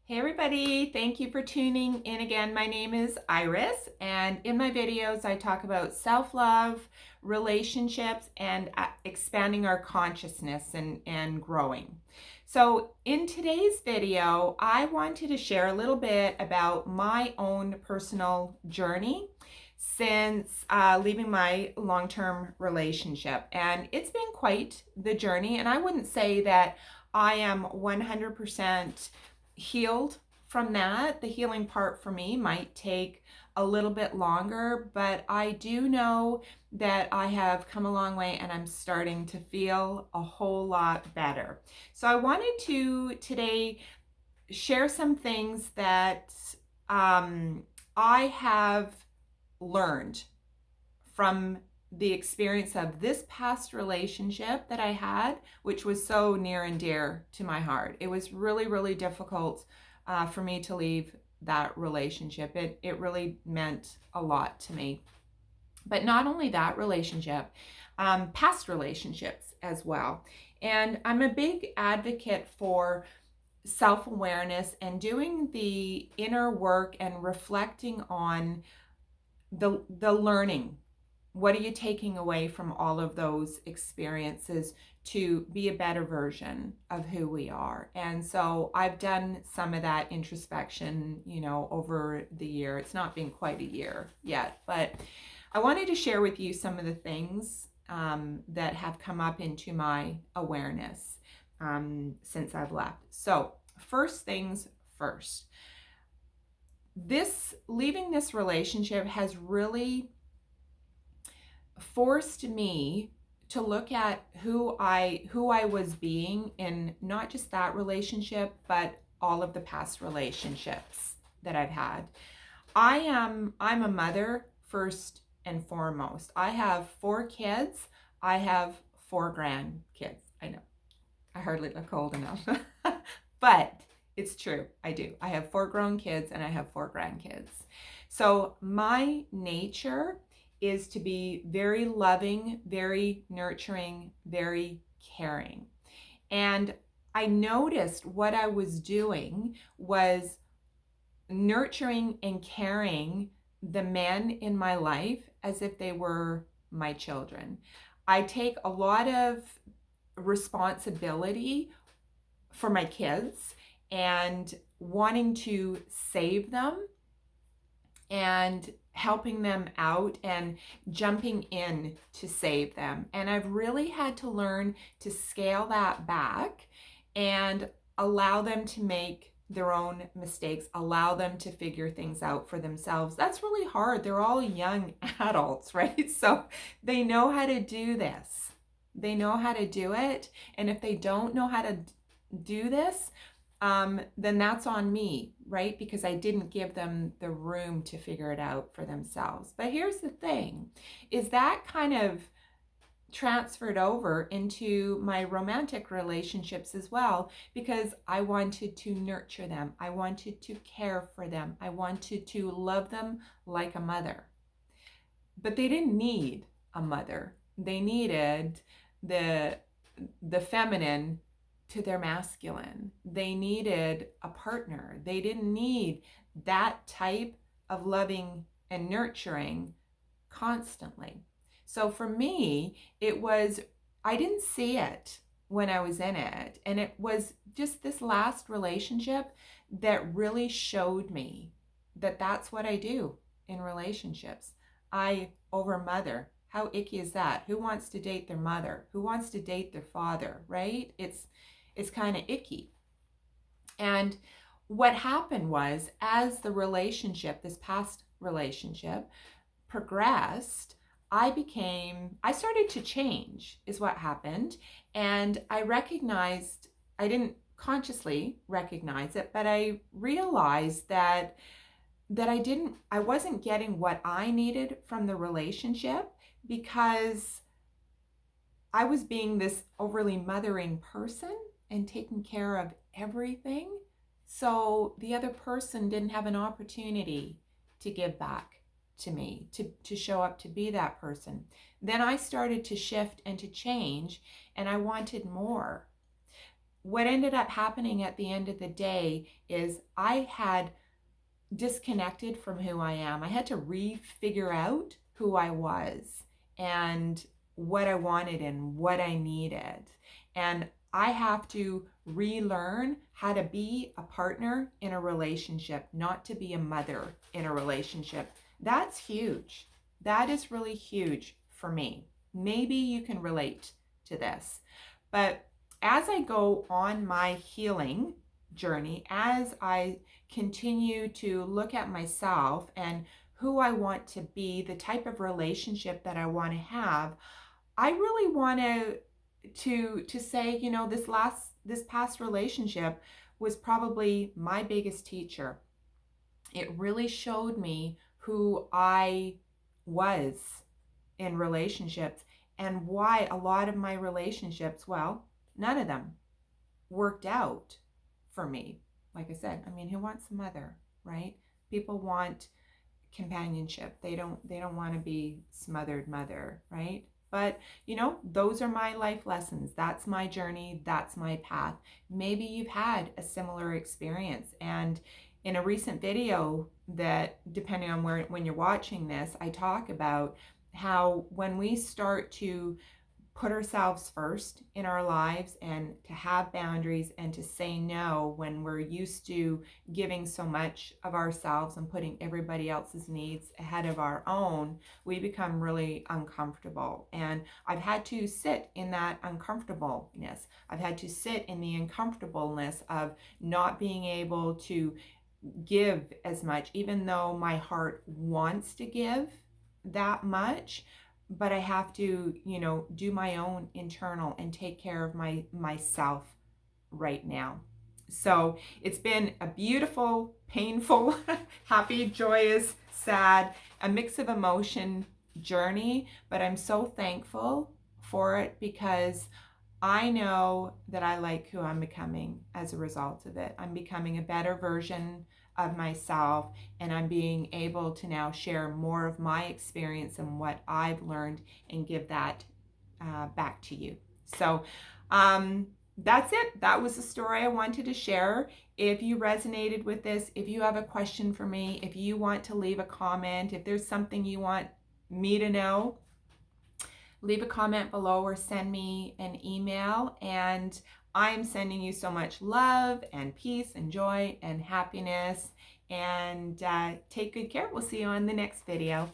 Hey everybody, thank you for tuning in again. My name is Iris, and in my videos I talk about self-love, relationships, and expanding our consciousness and growing. So in today's video, I wanted to share a little bit about my own personal journey since leaving my long-term relationship. And it's been quite the journey, and I wouldn't say that I am 100% healed from that. The healing part for me might take a little bit longer, but I do know that I have come a long way and I'm starting to feel a whole lot better. So I wanted to today share some things that I have learned from the experience of this past relationship that I had, which was so near and dear to my heart. It was really, really difficult for me to leave that relationship. It really meant a lot to me. But not only that relationship, past relationships as well. And I'm a big advocate for self-awareness and doing the inner work and reflecting on the learning. What are you taking away from all of those experiences to be a better version of who we are? And so I've done some of that introspection, over the year. It's not been quite a year yet, but I wanted to share with you some of the things that have come up into my awareness since I've left. So first things first, leaving this relationship has really forced me to look at who I was being in not just that relationship, but all of the past relationships that I've had. I'm a mother first and foremost. I have 4 kids. I have 4 grandkids. I know I hardly look old enough, but it's true. I do. I have 4 grown kids and I have 4 grandkids. So my nature is to be very loving, very nurturing, very caring. And I noticed what I was doing was nurturing and caring the men in my life as if they were my children. I take a lot of responsibility for my kids and wanting to save them and helping them out and jumping in to save them. And I've really had to learn to scale that back and allow them to make their own mistakes, allow them to figure things out for themselves. That's really hard. They're all young adults, right? So they know how to do this. They know how to do it. And if they don't know how to do this, then that's on me, right? Because I didn't give them the room to figure it out for themselves. But here's the thing, is that kind of transferred over into my romantic relationships as well, because I wanted to nurture them. I wanted to care for them. I wanted to love them like a mother. But they didn't need a mother. They needed the feminine to their masculine. They needed a partner. They didn't need that type of loving and nurturing constantly. So for me, I didn't see it when I was in it. And it was just this last relationship that really showed me that that's what I do in relationships. I overmother. How icky is that? Who wants to date their mother? Who wants to date their father, right? It's kind of icky. And what happened was, as the relationship, this past relationship, progressed, I started to change, is what happened. And I didn't consciously recognize it, but I realized that I wasn't getting what I needed from the relationship, because I was being this overly mothering person and taking care of everything. So the other person didn't have an opportunity to give back to me, to show up to be that person. Then I started to shift and to change, and I wanted more. what ended up happening at the end of the day is I had disconnected from who I am. I had to re-figure out who I was and what I wanted and what I needed. And I have to relearn how to be a partner in a relationship, not to be a mother in a relationship. That's huge. That is really huge for me. Maybe you can relate to this. But as I go on my healing journey, as I continue to look at myself and who I want to be, the type of relationship that I want to have, I really want to say, you know, this past relationship was probably my biggest teacher. It really showed me who I was in relationships and why a lot of my relationships, well, none of them worked out for me. Like I said, I mean, who wants a mother, right? People want companionship. They don't want to be smothered mother, right? But, you know, those are my life lessons. That's my journey. That's my path. Maybe you've had a similar experience. And in a recent video that, depending on when you're watching this, I talk about how when we start to put ourselves first in our lives and to have boundaries and to say no when we're used to giving so much of ourselves and putting everybody else's needs ahead of our own, we become really uncomfortable. And I've had to sit in that uncomfortableness. I've had to sit in the uncomfortableness of not being able to give as much, even though my heart wants to give that much. But I have to, you know, do my own internal and take care of myself right now. So it's been a beautiful, painful, happy, joyous, sad, a mix of emotion journey, but I'm so thankful for it because I know that I like who I'm becoming as a result of it. I'm becoming a better version of myself, and I'm being able to now share more of my experience and what I've learned and give that back to you. So that's it. That was the story I wanted to share. If you resonated with this, if you have a question for me, if you want to leave a comment, if there's something you want me to know, leave a comment below or send me an email. And I'm sending you so much love and peace and joy and happiness. And take good care. We'll see you on the next video.